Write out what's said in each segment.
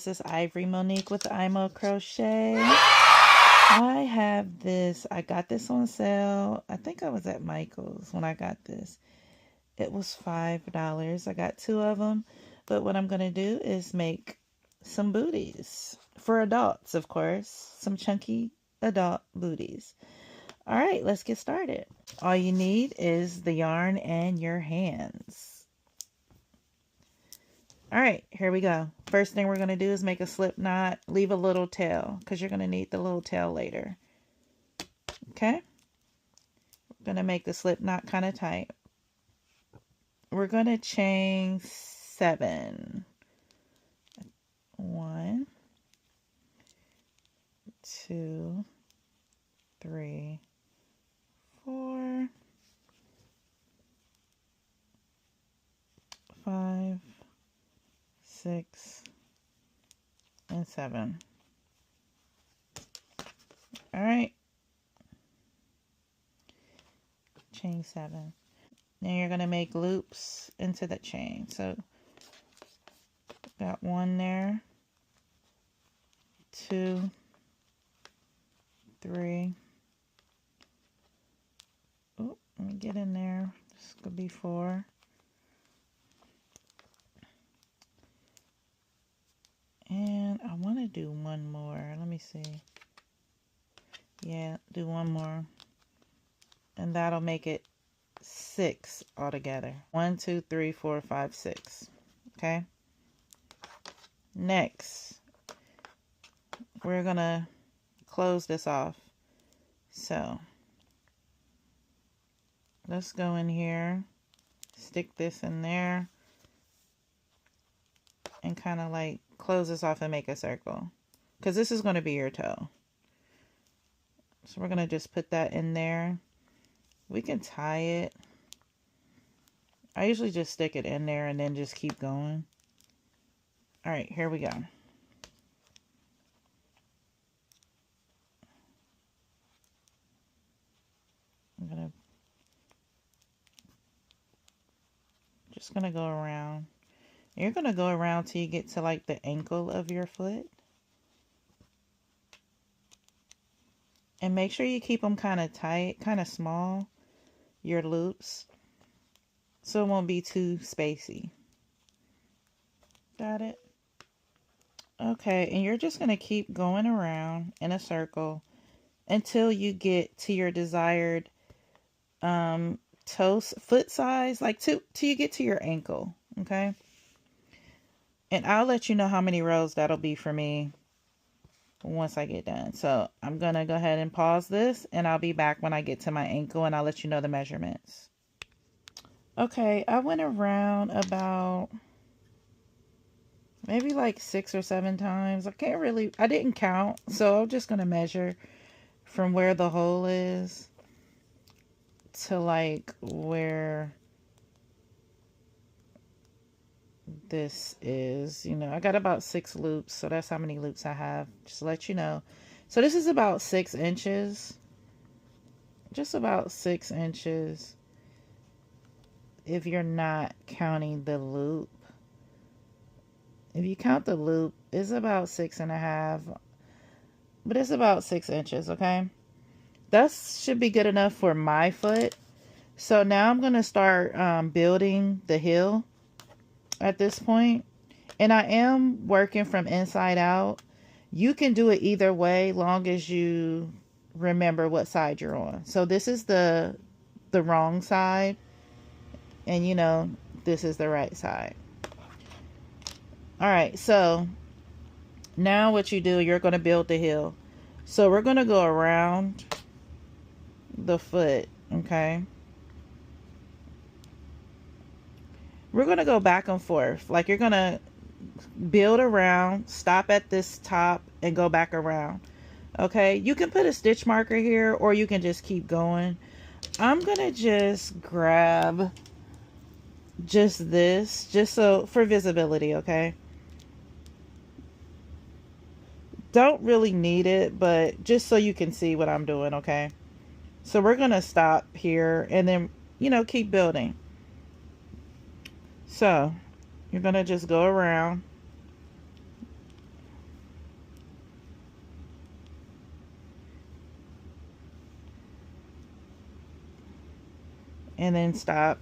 this is Ivory Monique with IMO Crochet. I have this, I got this on sale. I think I was at Michael's when I got this. It was $5. I got 2 of them. But what I'm going to do is make some booties for adults, of course. Some chunky adult booties. All right, let's get started. All you need is the yarn and your hands. All right, here we go. First thing we're going to do is make a slip knot. Leave a little tail because you're going to need the little tail later. Okay? We're going to make the slip knot kind of tight. We're going to chain 7. 1, 2, 3, 4, 5, 6, and 7. All right. Chain 7. Now you're going to make loops into the chain. So got 1 there, 2, 3. Oh, let me get in there. This could be 4. And I want to do 1 more. Let me see. Yeah, do 1 more. And that'll make it 6 altogether. 1, 2, 3, 4, 5, 6. Okay. Next, we're going to close this off. So, let's go in here. Stick this in there. And kind of like close this off and make a circle. Because this is going to be your toe. So we're going to just put that in there. We can tie it. I usually just stick it in there and then just keep going. All right, here we go. I'm just going to go around. You're going to go around till you get to like the ankle of your foot. And make sure you keep them kind of tight, kind of small, your loops, so it won't be too spacey. Got it? Okay, and you're just going to keep going around in a circle until you get to your desired foot size, like till you get to your ankle, okay? And I'll let you know how many rows that'll be for me once I get done. So I'm going to go ahead and pause this, and I'll be back when I get to my ankle, and I'll let you know the measurements. Okay, I went around about maybe like 6 or 7 times. I didn't count, so I'm just going to measure from where the hole is to like where this is. You know, I got about 6 loops, so that's how many loops I have, just to let you know. So this is about 6 inches, just about 6 inches if you're not counting the loop. If you count the loop, it's about 6.5, but it's about 6 inches. Okay, that should be good enough for my foot. So now I'm going to start building the heel at this point. And I am working from inside out. You can do it either way, long as you remember what side you're on. So this is the wrong side, and you know, this is the right side. All right, so now what you do, you're going to build the heel. So we're going to go around the foot, okay? We're going to go back and forth. Like, you're going to build around, stop at this top, and go back around. Okay, you can put a stitch marker here, or you can just keep going. I'm going to just grab just this, just so for visibility, okay? Don't really need it, but just so you can see what I'm doing, okay? So we're going to stop here and then, you know, keep building. So you're going to just go around and then stop.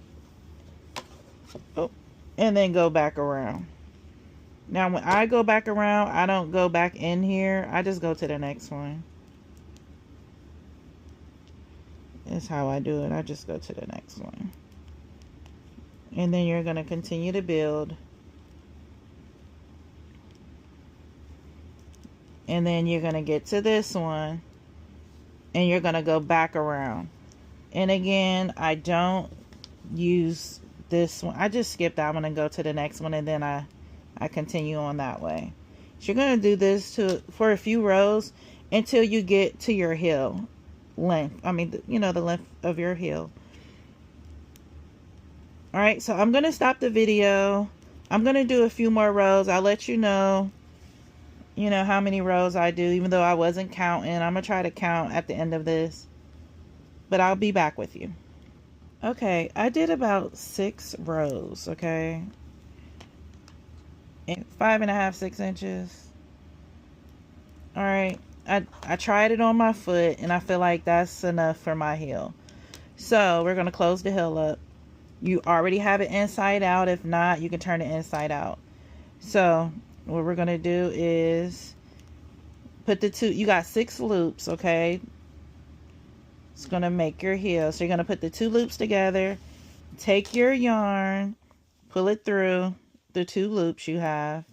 Oh, and then go back around. Now when I go back around, I don't go back in here. I just go to the next one. That's how I do it. I just go to the next one. And then you're going to continue to build. And then you're going to get to this one. And you're going to go back around. And again, I don't use this one. I just skip that one and go to the next one. And then I continue on that way. So you're going to do this for a few rows until you get to your heel length. I mean, you know, the length of your heel. All right, so I'm going to stop the video. I'm going to do a few more rows. I'll let you know, how many rows I do, even though I wasn't counting. I'm going to try to count at the end of this, but I'll be back with you. Okay, I did about 6 rows, okay? And 5.5, 6 inches. All right, I tried it on my foot, and I feel like that's enough for my heel. So we're going to close the heel up. You already have it inside out. If not, you can turn it inside out. So what we're going to do is put you got 6 loops, okay? It's going to make your heel. So you're going to put the 2 loops together. Take your yarn, pull it through the 2 loops you have.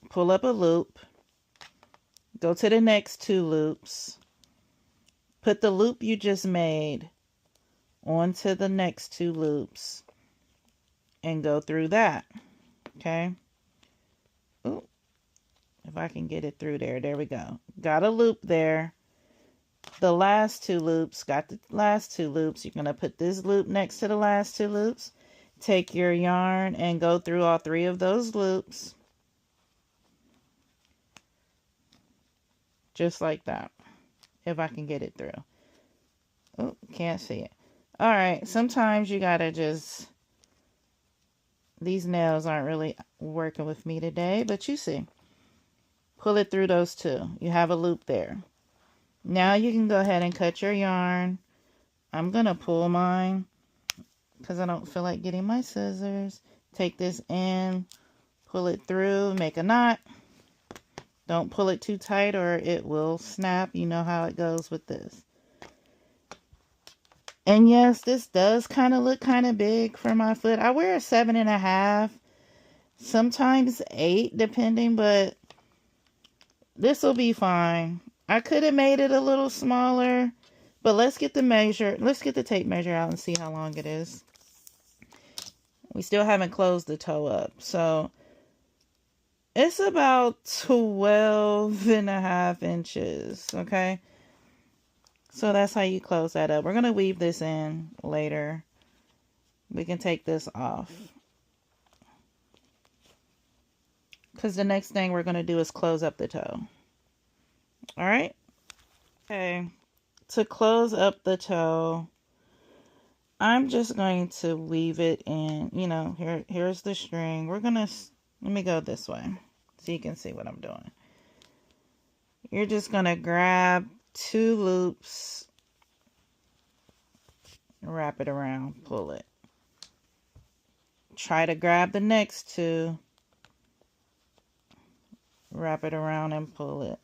Pull up a loop. Go to the next 2 loops. Put the loop you just made onto the next 2 loops and go through that. Okay. Ooh, if I can get it through there. There we go. Got a loop there. The last 2 loops, got the last 2 loops. You're going to put this loop next to the last 2 loops. Take your yarn and go through all 3 of those loops. Just like that. If I can get it through. Oh, can't see it. All right. Sometimes you got to just... These nails aren't really working with me today, but you see. Pull it through those 2. You have a loop there. Now you can go ahead and cut your yarn. I'm going to pull mine because I don't feel like getting my scissors. Take this in, pull it through, make a knot. Don't pull it too tight or it will snap. You know how it goes with this. And yes, this does kind of look kind of big for my foot. I wear a 7.5, sometimes 8 depending, but this will be fine. I could have made it a little smaller, but let's get the tape measure out and see how long it is. We still haven't closed the toe up, so it's about 12.5 inches, okay? So that's how you close that up. We're going to weave this in later. We can take this off. Because the next thing we're going to do is close up the toe. All right? Okay. To close up the toe, I'm just going to weave it in. Here's the string. We're going to... Let me go this way so you can see what I'm doing. You're just going to grab 2 loops, wrap it around, pull it. Try to grab the next 2, wrap it around and pull it.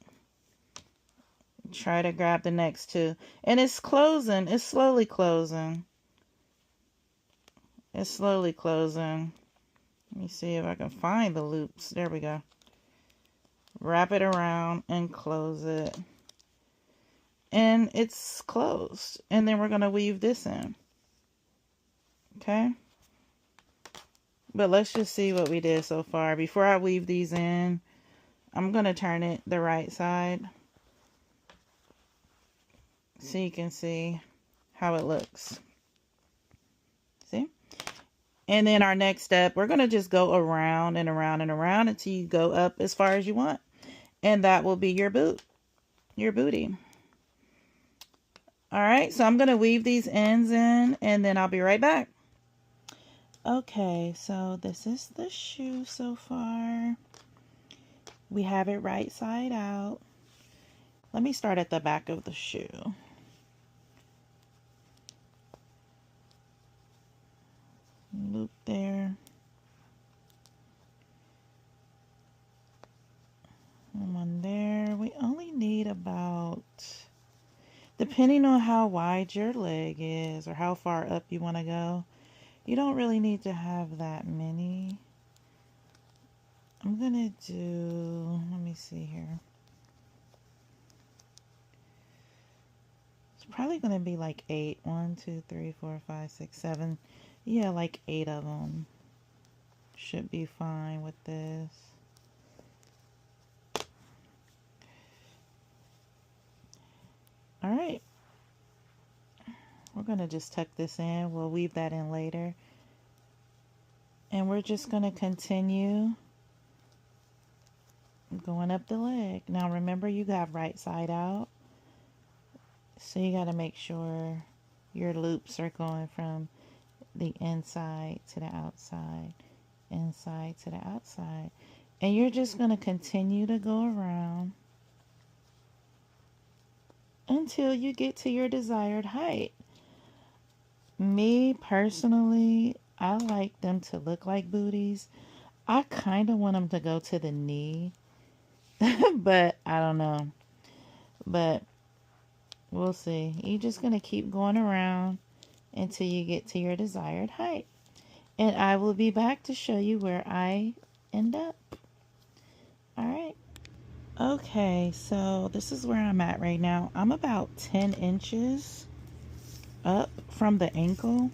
Try to grab the next 2. And it's closing. It's slowly closing. It's slowly closing. Let me see if I can find the loops. There we go. Wrap it around and close it. And it's closed. And then we're going to weave this in. Okay? But let's just see what we did so far. Before I weave these in, I'm going to turn it the right side so you can see how it looks. See? And then our next step, we're going to just go around and around and around until you go up as far as you want. And that will be your bootie. All right, so I'm going to weave these ends in and then I'll be right back. Okay, so this is the shoe so far. We have it right side out. Let me start at the back of the shoe. there. And one there. We only need about, depending on how wide your leg is or how far up you want to go, you don't really need to have that many. I'm gonna do, let me see here. It's probably gonna be like 8. 1, 2, 3, 4, 5, 6, 7. Yeah, like 8 of them. Should be fine with this. All right. We're gonna just tuck this in. We'll weave that in later. And we're just gonna continue going up the leg. Now remember, you got right side out. So you gotta make sure your loops are going from the inside to the outside, inside to the outside. And you're just going to continue to go around until you get to your desired height. Me personally, I like them to look like booties. I kind of want them to go to the knee, but I don't know. But we'll see. You're just going to keep going around until you get to your desired height. And I will be back to show you where I end up. All right. Okay, so this is where I'm at right now. I'm about 10 inches up from the ankle.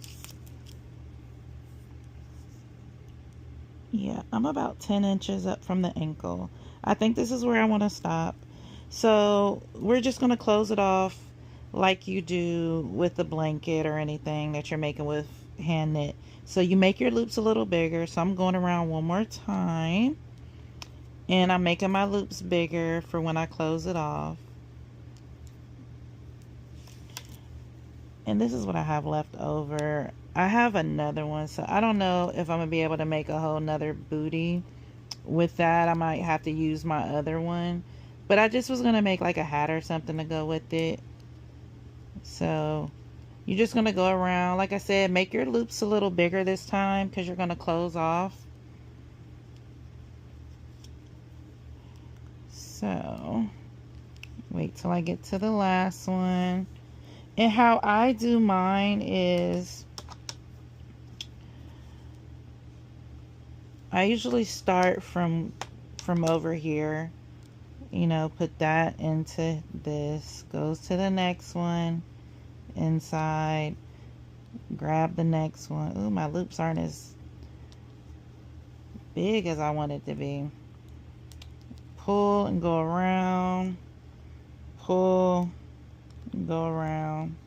Yeah, I'm about 10 inches up from the ankle. I think this is where I want to stop. So we're just going to close it off like you do with the blanket or anything that you're making with hand knit. So you make your loops a little bigger. So I'm going around one more time. And I'm making my loops bigger for when I close it off. And this is what I have left over. I have another one, so I don't know if I'm going to be able to make a whole nother booty with that. I might have to use my other one. But I just was going to make like a hat or something to go with it. So you're just going to go around. Like I said, make your loops a little bigger this time because you're going to close off. So wait till I get to the last one. And how I do mine is I usually start from over here, you know, put that into this, goes to the next one, inside, grab the next one. Ooh, my loops aren't as big as I want it to be. Pull and go around, pull and go around.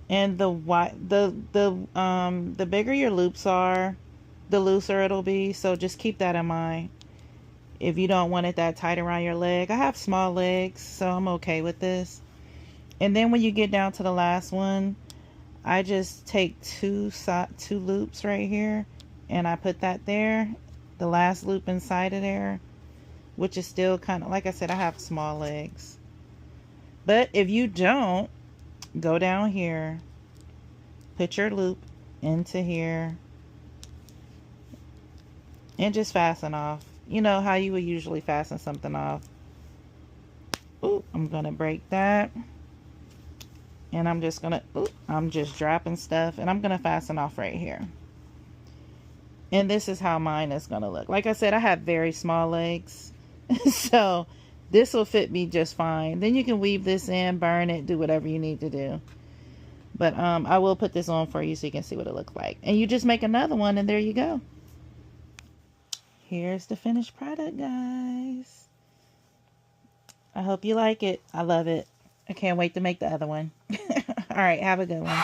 And the bigger your loops are, the looser it'll be. So just keep that in mind. If you don't want it that tight around your leg. I have small legs, so I'm okay with this. And then when you get down to the last one, I just take two loops right here, and I put that there, the last loop inside of there, which is still kind of, like I said, I have small legs. But if you don't, go down here, put your loop into here, and just fasten off. You know how you would usually fasten something off. Ooh, I'm gonna break that. And I'm just gonna, ooh, I'm just dropping stuff, and I'm gonna fasten off right here. And this is how mine is gonna look. Like I said, I have very small legs, so this will fit me just fine. Then you can weave this in, burn it, do whatever you need to do. But I will put this on for you so you can see what it looks like. And you just make another one, and there you go. Here's the finished product, guys. I hope you like it. I love it. I can't wait to make the other one. All right, have a good one.